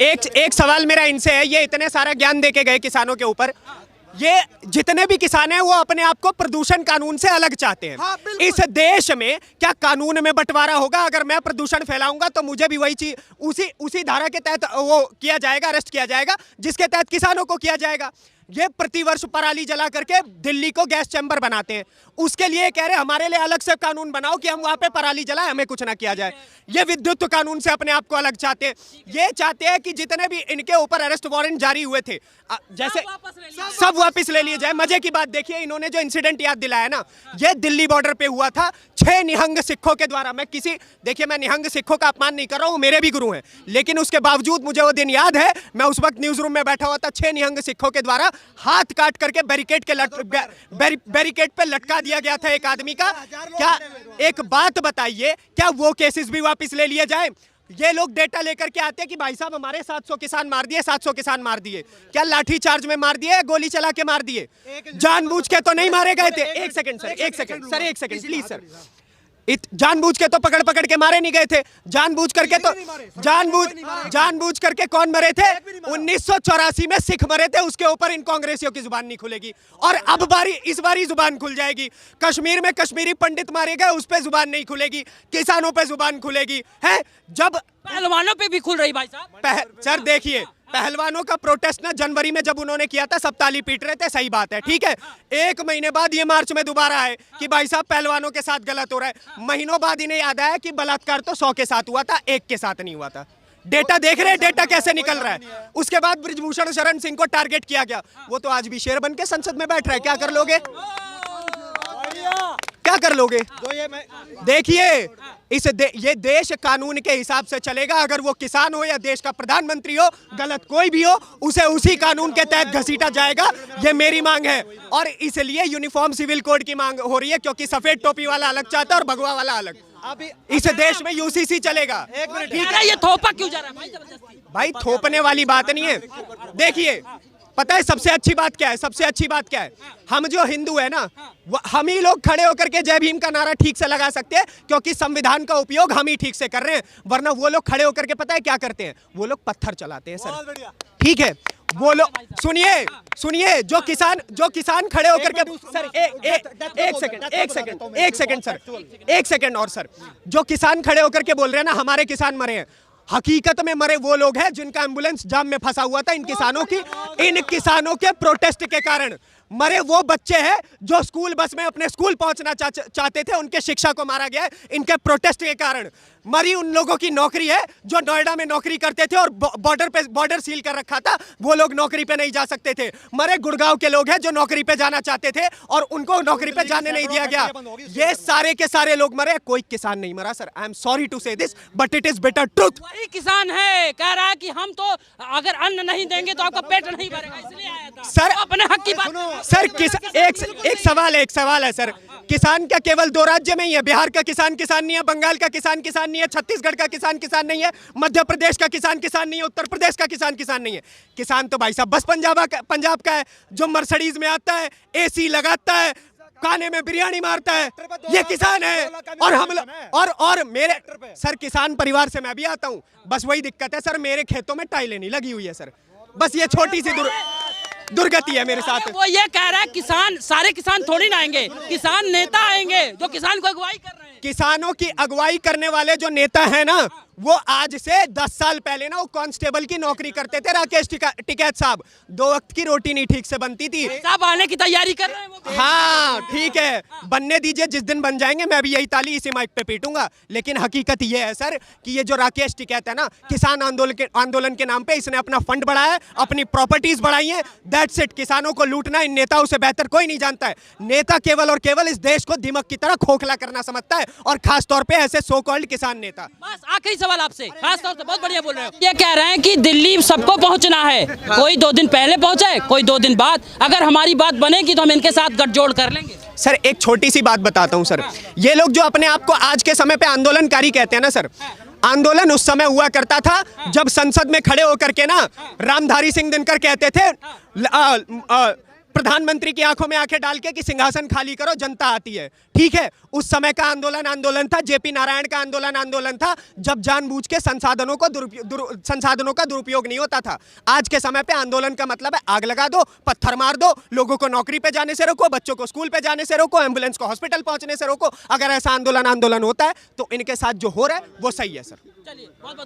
एक सवाल मेरा इनसे है, ये इतने सारा ज्ञान देके गए किसानों के ऊपर, ये जितने भी किसान हैं वो अपने आप को प्रदूषण कानून से अलग चाहते हैं। हाँ, इस देश में क्या कानून में बंटवारा होगा? अगर मैं प्रदूषण फैलाऊंगा तो मुझे भी वही चीज उसी धारा के तहत वो किया जाएगा, अरेस्ट किया जाएगा जिसके तहत किसानों को किया जाएगा। ये प्रतिवर्ष पराली जला करके दिल्ली को गैस चैम्बर बनाते हैं, उसके लिए कह रहे हमारे लिए अलग से कानून बनाओ कि हम वहां पे पराली जलाएं, हमें कुछ ना किया जाए। ये विद्युत कानून से अपने आप को अलग चाहते हैं। ये चाहते हैं कि जितने भी इनके ऊपर अरेस्ट वारंट जारी हुए थे जैसे सब वापस ले लिए जाए। मजे की बात देखिए, इन्होंने जो इंसिडेंट याद दिलाया ना, ये दिल्ली बॉर्डर पे हुआ था 6 निहंग सिखों के द्वारा। देखिए मैं निहंग सिखों का अपमान नहीं कर रहा हूँ, मेरे भी गुरु हैं, लेकिन उसके बावजूद मुझे वो दिन याद है। मैं उस वक्त न्यूज रूम में बैठा हुआ था। 6 निहंग सिखों के द्वारा हाथ काट करके बैरिकेड पे लटका दिया गया था एक आदमी का। क्या एक बात बताइए, क्या वो केसेस भी वापस ले लिए जाए? ये लोग डेटा लेकर के आते हैं कि भाई साहब हमारे 700 किसान मार दिए, 700 किसान मार दिए। क्या लाठी चार्ज में मार दिए, गोली चला के मार दिए? जानबूझ के तो नहीं मारे गए थे। एक सेकंड प्लीज सर। जानबूझ के तो पकड़ के मारे नहीं गए थे। जानबूझ करके कौन मरे थे? 1984 में सिख मरे थे, उसके ऊपर इन कांग्रेसियों की जुबान नहीं खुलेगी। और अब इस बारी जुबान खुल जाएगी। कश्मीर में कश्मीरी पंडित मारे गए, उस पे जुबान नहीं खुलेगी, किसानों पे जुबान खुलेगी। है जब पहलवानों पे भी खुल रही भाई साहब। सर देखिए, पहलवानों का प्रोटेस्ट ना जनवरी में जब उन्होंने किया था, सब ताली पीट रहे थे, सही बात है, ठीक है। 1 महीने बाद ये मार्च में दोबारा है कि भाई साहब पहलवानों के साथ गलत हो रहा है। महीनों बाद इन्हें याद आया कि बलात्कार तो 100 के साथ हुआ था, 1 के साथ नहीं हुआ था। डेटा देख रहे हैं, डेटा कैसे निकल रहा है। उसके बाद ब्रिजभूषण शरण सिंह को टारगेट किया गया, वो तो आज भी शेर बन के संसद में बैठ रहा है। क्या कर लोगे? क्या कर लोगे? देखिए ये देश कानून के हिसाब से चलेगा। अगर वो किसान हो या देश का प्रधानमंत्री हो, गलत कोई भी हो, उसे उसी कानून के तहत घसीटा जाएगा। ये मेरी मांग है। और इसलिए यूनिफॉर्म सिविल कोड की मांग हो रही है, क्योंकि सफेद टोपी वाला अलग चाहता है और भगवा वाला अलग। अभी इस देश में यूसीसी चलेगा। एक मिनट, ठीक है। ये थोपा क्यों जा रहा है भाई? जबरदस्ती भाई थोपने वाली बात नहीं है। देखिए पता है सबसे अच्छी बात क्या है? सबसे अच्छी बात क्या है? हम जो हिंदू है ना, हम ही लोग खड़े होकर के जय भीम का नारा ठीक से लगा सकते हैं, क्योंकि संविधान का उपयोग हम ही ठीक से कर रहे हैं। वरना वो लोग खड़े होकर के पता है क्या करते हैं? वो लोग पत्थर चलाते हैं सर, ठीक है। वो लोग सुनिए जो किसान खड़े होकर के सर एक सेकंड और सर, जो किसान खड़े होकर के बोल रहे हैं ना हमारे किसान मरे हैं, हकीकत में मरे वो लोग हैं जिनका एम्बुलेंस जाम में फंसा हुआ था। इन किसानों के प्रोटेस्ट के कारण मरे वो बच्चे हैं जो स्कूल बस में अपने स्कूल पहुंचना चाहते थे, उनके शिक्षा को मारा गया है इनके प्रोटेस्ट के कारण। मरी उन लोगों की नौकरी है जो नोएडा में नौकरी करते थे और बॉर्डर सील कर रखा था, वो लोग नौकरी पे नहीं जा सकते थे। मरे गुड़गांव के लोग हैं जो नौकरी पे जाना चाहते थे और उनको नौकरी पे जाने नहीं दिया गया। ये सारे के सारे लोग मरे, कोई किसान नहीं मरा sir. I am sorry to say this but it is bitter truth. वही किसान है, कह रहा है कि हम तो अगर अन्न नहीं देंगे तो आपका पेट नहीं भरेगा, इसलिए आया था। सर अपने हक की बात सर, एक सवाल है सर। किसान क्या केवल 2 राज्य में ही है? बिहार का किसान नहीं है, बंगाल का किसान नहीं है, छत्तीसगढ़ का किसान नहीं है, मध्य प्रदेश का किसान नहीं है, उत्तर प्रदेश का किसान नहीं है। किसान तो भाई साहब बस पंजाब का है, जो मर्सिडीज में आता है, एसी लगाता है, खाने में बिरयानी मारता है, ये किसान है। और हम और मेरे सर किसान परिवार से मैं भी आता हूँ। बस वही दिक्कत है सर, मेरे खेतों में टाइलें नहीं लगी हुई है सर। बस ये छोटी सी दुर्गति है मेरे साथ। वो ये कह रहा है सारे किसान थोड़ी ना आएंगे, किसान नेता आएंगे जो किसान को अगुवाई कर रहे हैं। किसानों की अगुवाई करने वाले जो नेता है ना, वो आज से 10 साल पहले ना वो कांस्टेबल की नौकरी करते थे। राकेश टिकैत साहब, 2 वक्त की रोटी नहीं ठीक से बनती थी। साहब आने की तैयारी कर रहे हैं वो। हाँ ठीक है, बनने दीजिए, जिस दिन बन जाएंगे मैं भी यही ताली इसी माइक पे पीटूंगा। लेकिन हकीकत ये है सर कि ये जो राकेश टिकैत है ना, किसान आंदोलन के नाम पे इसने अपना फंड बढ़ाया है, अपनी प्रॉपर्टीज बढ़ाई है। That's it. किसानों को लूटना इन नेताओं से बेहतर कोई नहीं जानता है। नेता केवल और केवल इस देश को दिमक की तरह खोखला करना समझता है, और खासतौर पे ऐसे सो कॉल्ड किसान नेता। बस आखिरी सवाल आपसे, खास तौर से बहुत बढ़िया बोल रहे हो। ये कह रहे हैं कि दिल्ली सबको पहुंचना है, कोई 2 दिन पहले पहुंचे, कोई 2 दिन बाद। अगर हमारी बात बनेगी तो हम इनके साथ गठजोड़ कर लेंगे। सर एक छोटी सी बात बताता हूं सर, ये लोग जो अपने आप को आज के समय पे आंदोलनकारी कहते हैं ना सर, आंदोलन उस समय हुआ करता था जब संसद में खड़े होकर के ना रामधारी सिंह दिनकर कहते थे प्रधानमंत्री की आंखों में आंखें डाल के कि सिंहासन खाली करो, जनता आती है। ठीक है, उस समय का आंदोलन था, जेपी नारायण का आंदोलन था, जब जानबूझ के संसाधनों का दुरुपयोग नहीं होता था। आज के समय पे आंदोलन का मतलब है आग लगा दो, पत्थर मार दो, लोगों को नौकरी पे जाने से रोको, बच्चों को स्कूल पे जाने से रोको, एम्बुलेंस को हॉस्पिटल पहुंचने से रोको। अगर ऐसा आंदोलन होता है तो इनके साथ जो हो रहा है वो सही है सर। चलिए बहुत